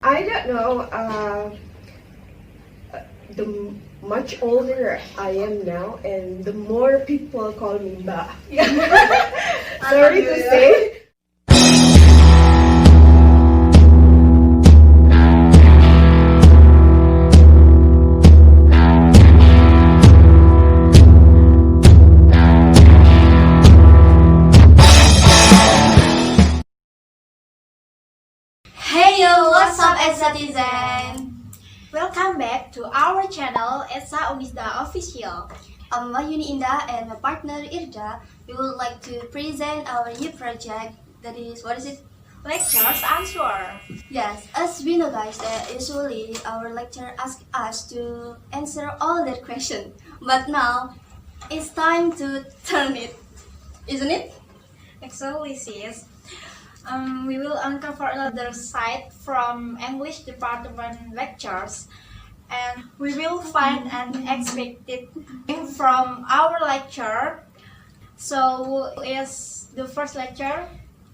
I don't know. The much older I am now, and the more people call me Ba. Sorry to say. Hey yo, what's up citizen? Welcome back to our channel Esa Unisda Official. I'm Mayuni Indah and my partner Irda. We would like to present our new project. That is, what is it? Lectures Answer. Yes, as we know guys that usually our lecturer asks us to answer all their questions. But now, it's time to turn it. Isn't it? Actually, sis, we will uncover another side from English department lectures, and we will find an unexpected thing from our lecture. So, is the first lecture?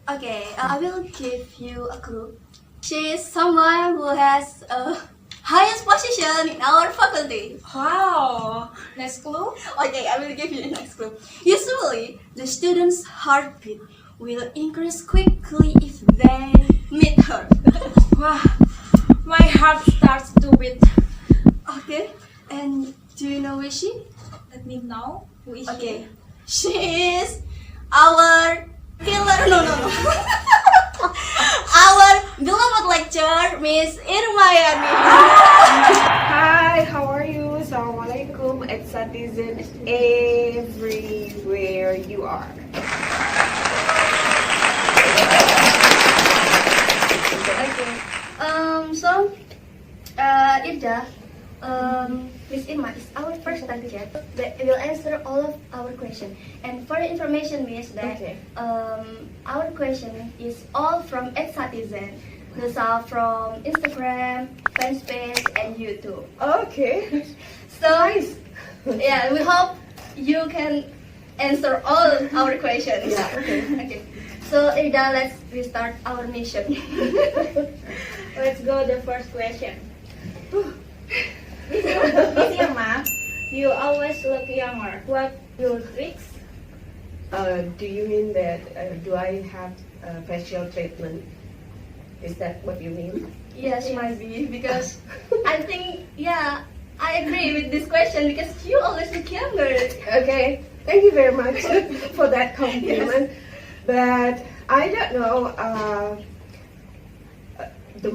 Okay, I will give you a clue. She is someone who has a highest position in our faculty. Wow! Next clue? Okay, I will give you the next clue. Usually, the students' heartbeat will increase quickly if they meet her. Wow! My heart starts to beat. Okay, and do you know who is she? Let me know who is Okay, she is our killer. No. Our beloved lecturer, Miss Irmayani. Hi, how are you? Assalamualaikum at citizens everywhere you are. Okay. Irda, Miss Irma is our first lecturer that will answer all of our questions. And for the information, Miss, that Okay. our question is all from ex-citizen. Those are from Instagram, Fanspace, and YouTube. Okay. So, Nice. yeah, we hope you can answer all our questions. Yeah, okay. Okay. So, Irda, let's restart our mission. Let's go the first question. Miss Irma, you always look younger. What your tricks? Do you mean that do I have facial treatment? Is that what you mean? Yes, might be, because I think, yeah, I agree with this question because you always look younger. Okay, thank you very much for that compliment. But I don't know. The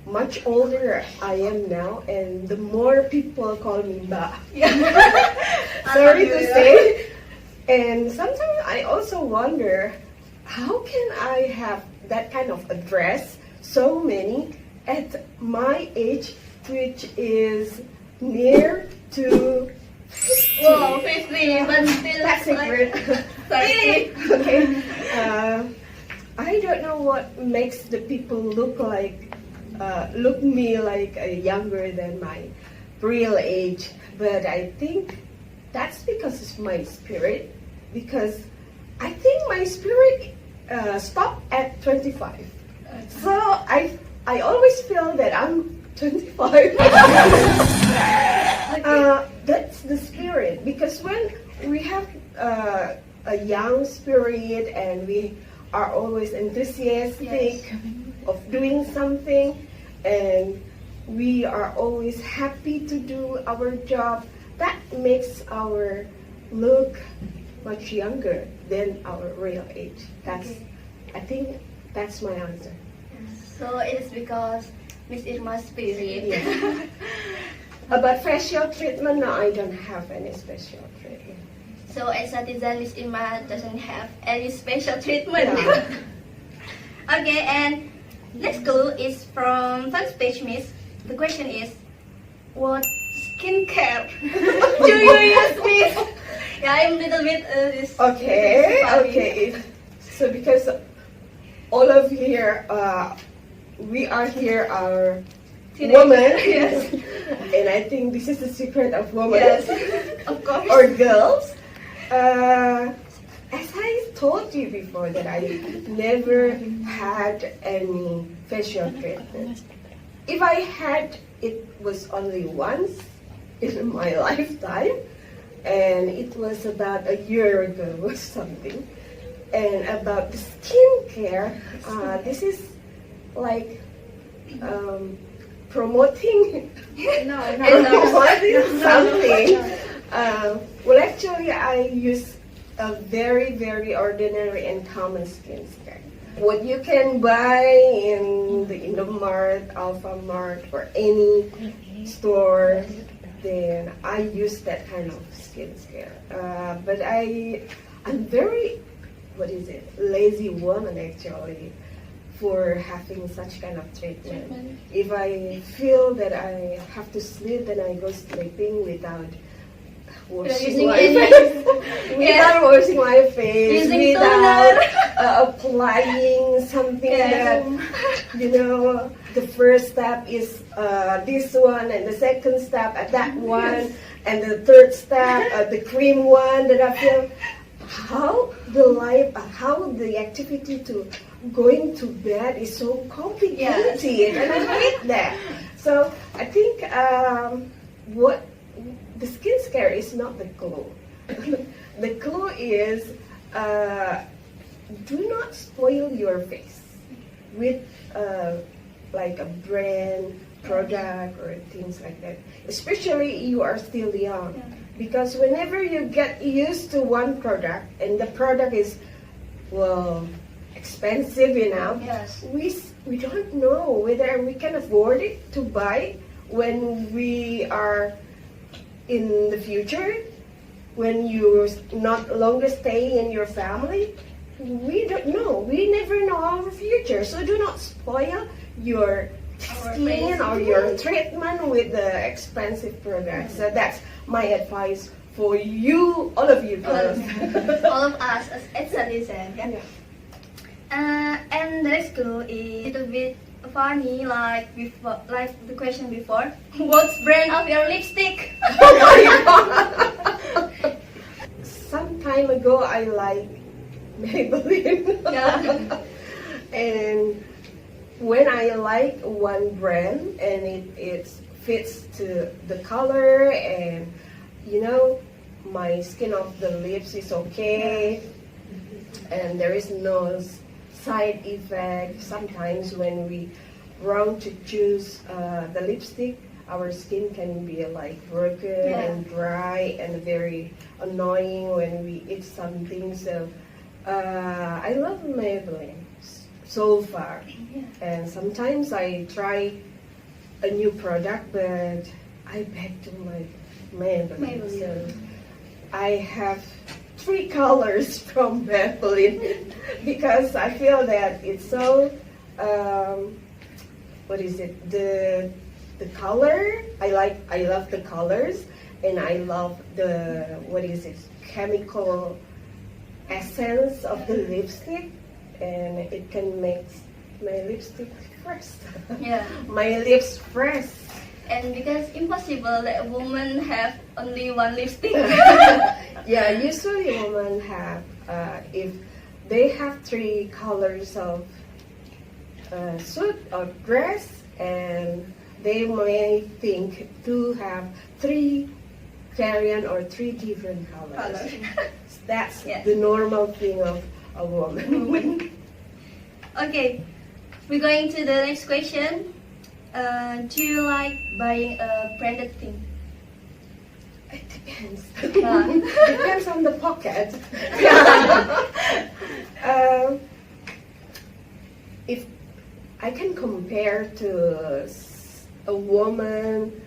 much older I am now, and the more people call me Ba. Sorry to say. And sometimes I also wonder, how can I have that kind of a dress, so many, at my age, which is near to 50. Wow, 50, but still That's secret. like 30. Okay. I don't know what makes the people look me like younger than my real age, but I think that's because of my spirit. Because I think my spirit stopped at 25. So I always feel that I'm 25. That's the spirit. Because when we have a young spirit and we are always enthusiastic of doing something, and we are always happy to do our job, that makes our look much younger than our real age. I think that's my answer. So it is because Miss Irma's spirit. Yeah. About facial treatment, no, I don't have any special treatment. So as citizen, Miss Irma doesn't have any special treatment. Yeah. Okay, and next clue is from first page, Miss. The question is, what skincare do you use, Miss? Yeah, I'm a little bit Okay. So because all of here, we are here are women. Yes. And I think this is the secret of women. Yes, of course. Or girls. As I told you before that I never had any facial treatment. if I had, it was only once in my lifetime, and it was about a year ago or something. And about the skincare, this is like promoting No, promoting something. Well, actually, I use a very, very ordinary and common skincare. What you can buy in the Indomart, Alpha Mart, or any store, then I use that kind of skincare. But I'm very, lazy woman actually for having such kind of treatment. If I feel that I have to sleep, then I go sleeping without washing Using my any- face, without washing my face, Using without applying something Yes. that, the first step is this one, and the second step at that one, and the third step, the cream one that I feel. How the activity to going to bed is so complicated, and I hate that. So I think what the skincare is not the clue. The clue is do not spoil your face with like a brand product or things like that. Especially you are still young. Because whenever you get used to one product and the product is, expensive enough, Yes. we don't know whether we can afford it to buy when we are in the future, when you not longer stay in your family. We don't know. We never know our future. So do not spoil your skin or your treatment with the expensive products. So that's my advice for you, all of you girls. All of us as citizens. Yeah. And the next clue is a little bit funny, like the question before. What's brand of your lipstick? Oh my God. Some time ago, I like Maybelline. Yeah. And when I like one brand and it fits to the color and my skin of the lips is okay and there is no side effect. Sometimes when we wrong to choose the lipstick, our skin can be like broken and dry and very annoying when we eat something. So I love Maybelline so far. And sometimes I try a new product, but I back to my Maybelline. So I have 3 colors from Maybelline because I feel that it's so the color I love the colors, and I love the chemical essence of the lipstick, and it can make my lipstick fresh. Yeah. My lips fresh. And because impossible that a woman have only one lipstick. Yeah, usually women have if they have 3 colors of suit or dress, and they may think to have 3 variant or 3 different colors. That's the normal thing of a woman. Okay, we're going to the next question. Do you like buying a branded thing? It depends. Yeah. Depends on the pocket. If I can compare to a woman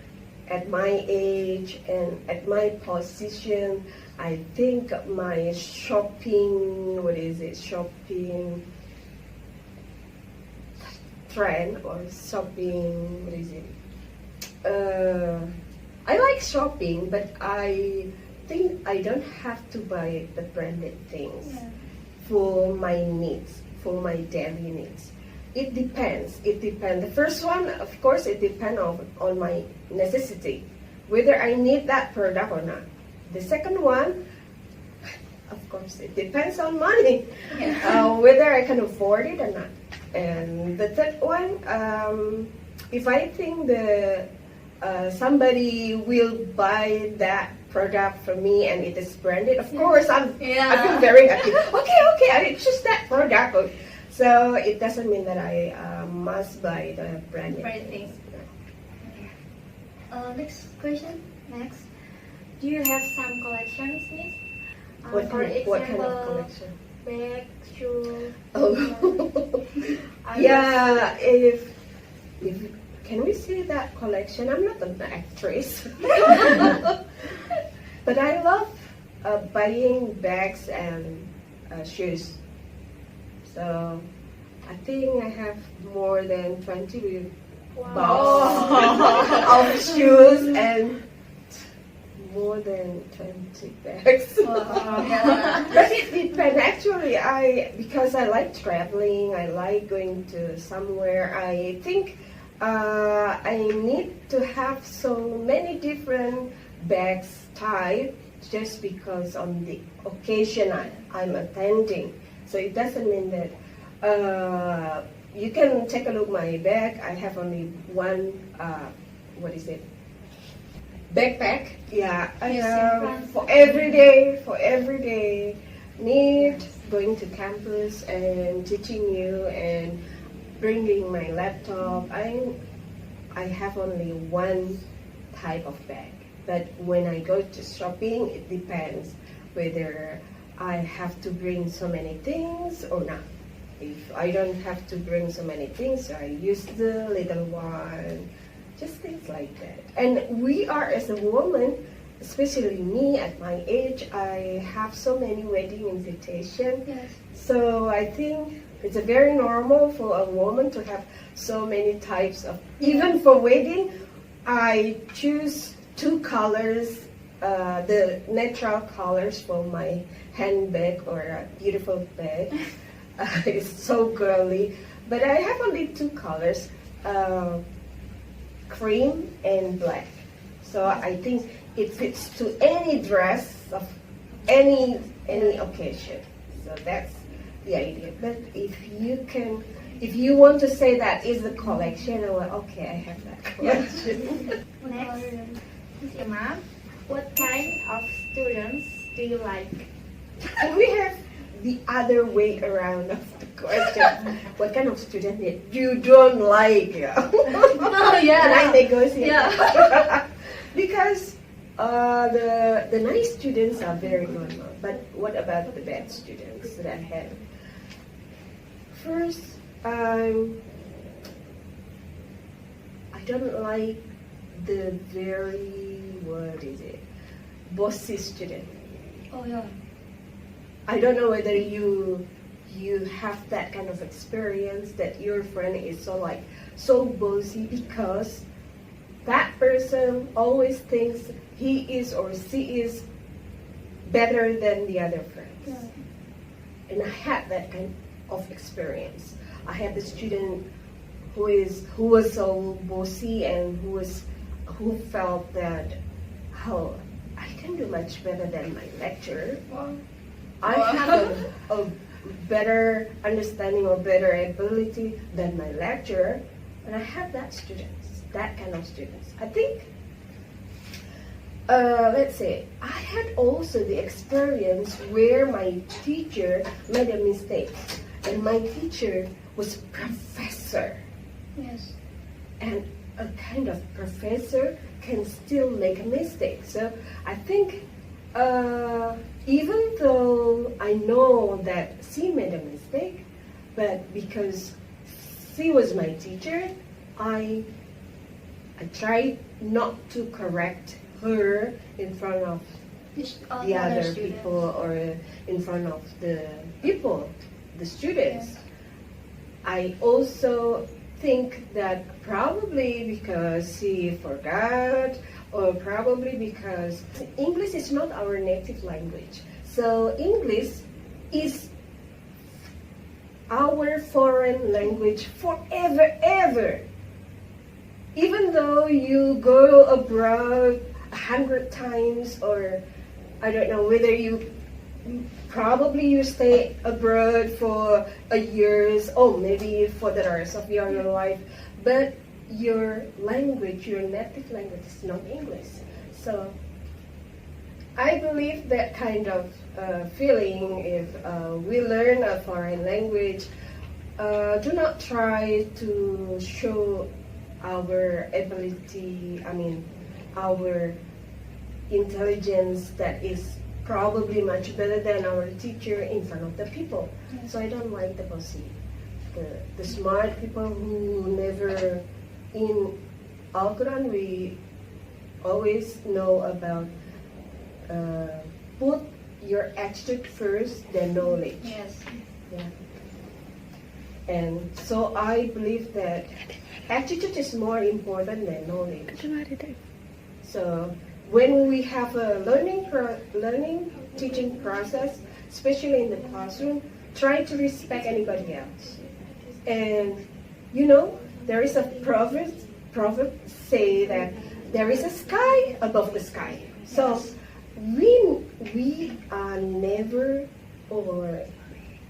at my age and at my position, I think my shopping trend or shopping, I like shopping, but I think I don't have to buy the branded things for my needs, for my daily needs. It depends. The first one, of course, it depends on my necessity, whether I need that product or not. The second one, of course, it depends on money, whether I can afford it or not. And the third one, if I think the somebody will buy that product for me and it is branded, of course I feel very happy. Okay, I choose that product. So it doesn't mean that I must buy the branded things. Next question. Next, do you have some collections, Miss? What For kind of example, collection? bag, shoe. Oh, yeah. If can we say that collection? I'm not an actress, but I love buying bags and shoes. So I think I have more than 20 boxes of shoes and more than 20 bags. But it depends. Actually, because I like traveling, I like going to somewhere. I think I need to have so many different bags type just because on the occasion I'm attending. So it doesn't mean that you can take a look my bag. I have only one. What is it? Backpack. Yeah, I have for every day need going to campus and teaching you and bringing my laptop. I have only one type of bag, but when I go to shopping, it depends whether I have to bring so many things or not. If I don't have to bring so many things, I use the little one. Just things like that. And we are, as a woman, especially me at my age, I have so many wedding invitations. Yes. So I think it's a very normal for a woman to have so many types of, even for wedding, I choose two colors, the natural colors for my handbag or a beautiful bag. It's so girly. But I have only two colors. Cream and black. So I think it fits to any dress of any occasion. So that's the idea. But if you want to say that is the collection, well, okay, I have that collection. Next, Miss Irma, what kind of students do you like? And we have the other way around of the question. What kind of student that you don't like? Oh yeah. Can I negotiate? Yeah. Because the nice students are very normal. But what about the bad students that I had? First, I don't like the very, what is it, bossy student. Oh yeah. I don't know whether you have that kind of experience that your friend is so bossy because that person always thinks he is or she is better than the other friends. Yeah. And I had that kind of experience. I had the student who was so bossy and who felt that, oh, I can do much better than my lecturer. Wow. I have a better understanding or better ability than my lecturer, and I have that kind of students. I think, let's say, I had also the experience where my teacher made a mistake, and my teacher was professor. Yes. And a kind of professor can still make a mistake. So I think even though I know that she made a mistake, but because she was my teacher, I tried not to correct her in front of the other people or in front of the people, the students. Yeah. I also think that probably because she forgot or probably because English is not our native language. So English is our foreign language forever, ever. Even though you go abroad 100 times or I don't know whether you stay abroad for a year or maybe for the rest of your life, but your language, your native language is not English. So I believe that kind of feeling, if we learn a foreign language, do not try to show our ability, our intelligence that is probably much better than our teacher in front of the people. So I don't like the bossy. The smart people who never, in Al-Quran we always know about put your attitude first, then knowledge. Yes. Yeah. And so I believe that attitude is more important than knowledge. So when we have a learning teaching process, especially in the classroom, try to respect anybody else. And there is a proverb say that there is a sky above the sky. So we are never, or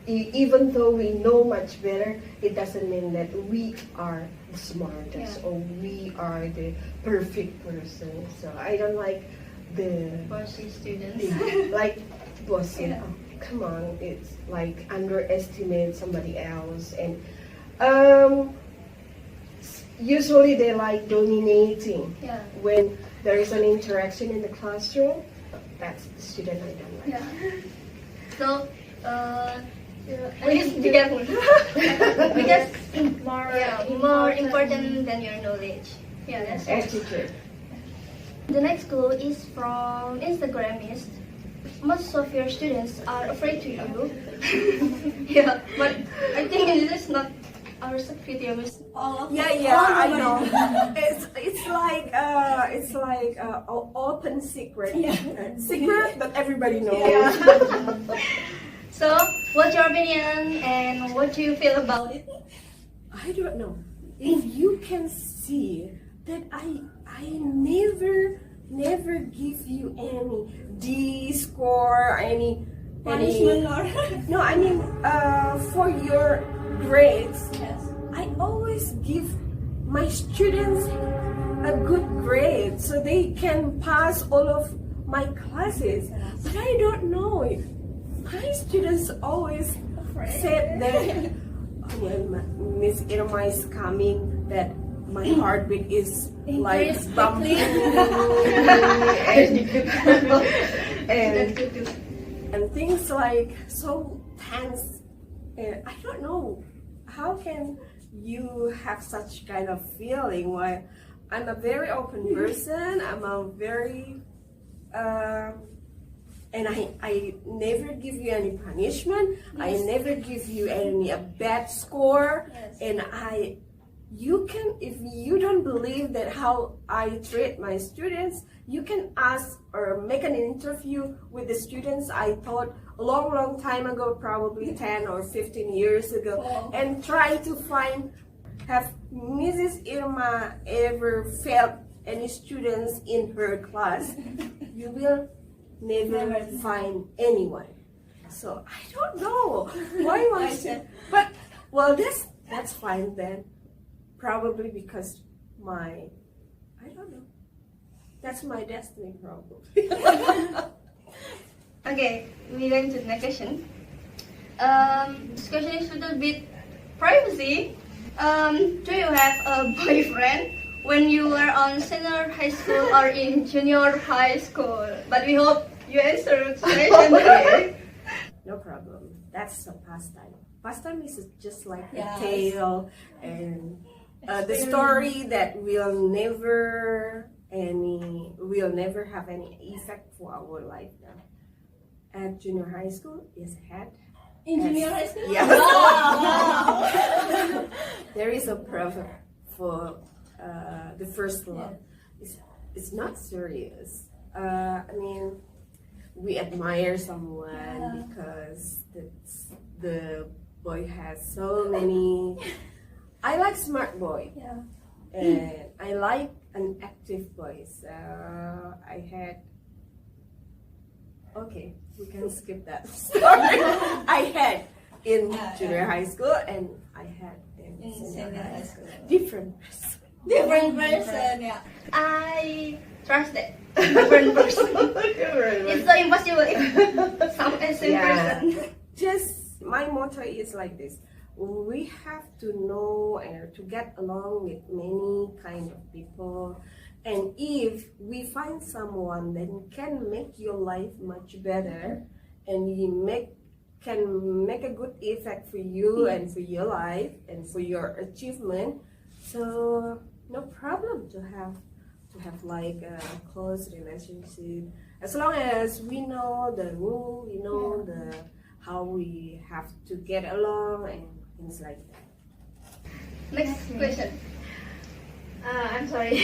even though we know much better, it doesn't mean that we are the smartest or we are the perfect person. So I don't like the Bossy students. like bossy. Oh, come on, it's like underestimate somebody else, and usually they like dominating. Yeah. When there is an interaction in the classroom, that's the student I don't like. Yeah. So, please be careful. Because more important than your knowledge. Yeah, that's right. Attitude. The next clue is from Instagram is most of your students are afraid to you. Yeah, but I think this is not our secret video. I know. It's like open secret. Secret that everybody knows. So, what's your opinion and what do you feel about it? I don't know. If you can see that I never give you any D score, any Punishment or no, for your grades. yes. I always give my students a good grade so they can pass all of my classes. But I don't know. My students always said that when Miss Irma is coming, that my heartbeat is like Increase bumping and things like so tense. And I don't know, how can you have such kind of feeling? While I'm a very open person, I'm a very and I never give you any punishment. I never give you any a bad score. Yes. And you can, if you don't believe that how I treat my students, you can ask or make an interview with the students I taught a long time ago, probably 10 or 15 years ago, and try to find, have Mrs. Irma ever failed any students in her class? You will never find anyone. So I don't know why was it, but well, that's fine then. Probably because I don't know. That's my destiny, probably. Okay, we going to the next question. This question is a little bit privacy. Do you have a boyfriend when you were on senior high school or in junior high school? But we hope you answer the question. Okay. No problem. That's a pastime. Pastime is just like a tale and the story that will never have any effect for our life now. At junior high school, is had. In junior high school? Yeah. Wow. There is a proverb for the first love. It's not serious. We admire someone because the boy has so many. I like smart boy. Yeah. And I like an active boy. So I had. Okay, we can skip that story. I had in junior high school and I had in senior high school. Different person. Different person, yeah. I trust that different person. It's so impossible if some same Yeah. person. Just my motto is like this: we have to know and to get along with many kind of people, and if we find someone that can make your life much better, and can make a good effect for you and for your life and for your achievement, so no problem to have like a close relationship, as long as we know the rule, we know the how we have to get along and things like that. Next question. I'm sorry.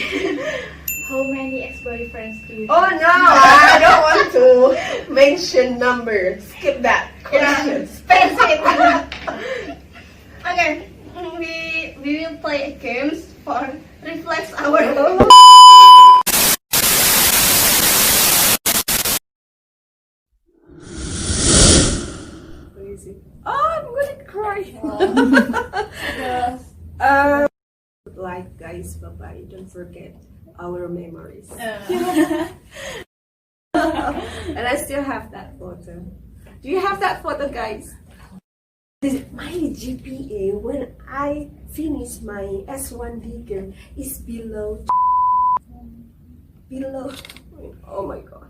How many ex-boyfriends do you Oh no, I don't want to mention numbers. Skip that question. Expensive. Okay, we will play games for reflex our. What is it? Oh, I'm gonna cry. Like guys, bye-bye. Don't forget our memories. And I still have that photo. Do you have that photo, guys? My GPA when I finish my S1 degree is below. Oh my god.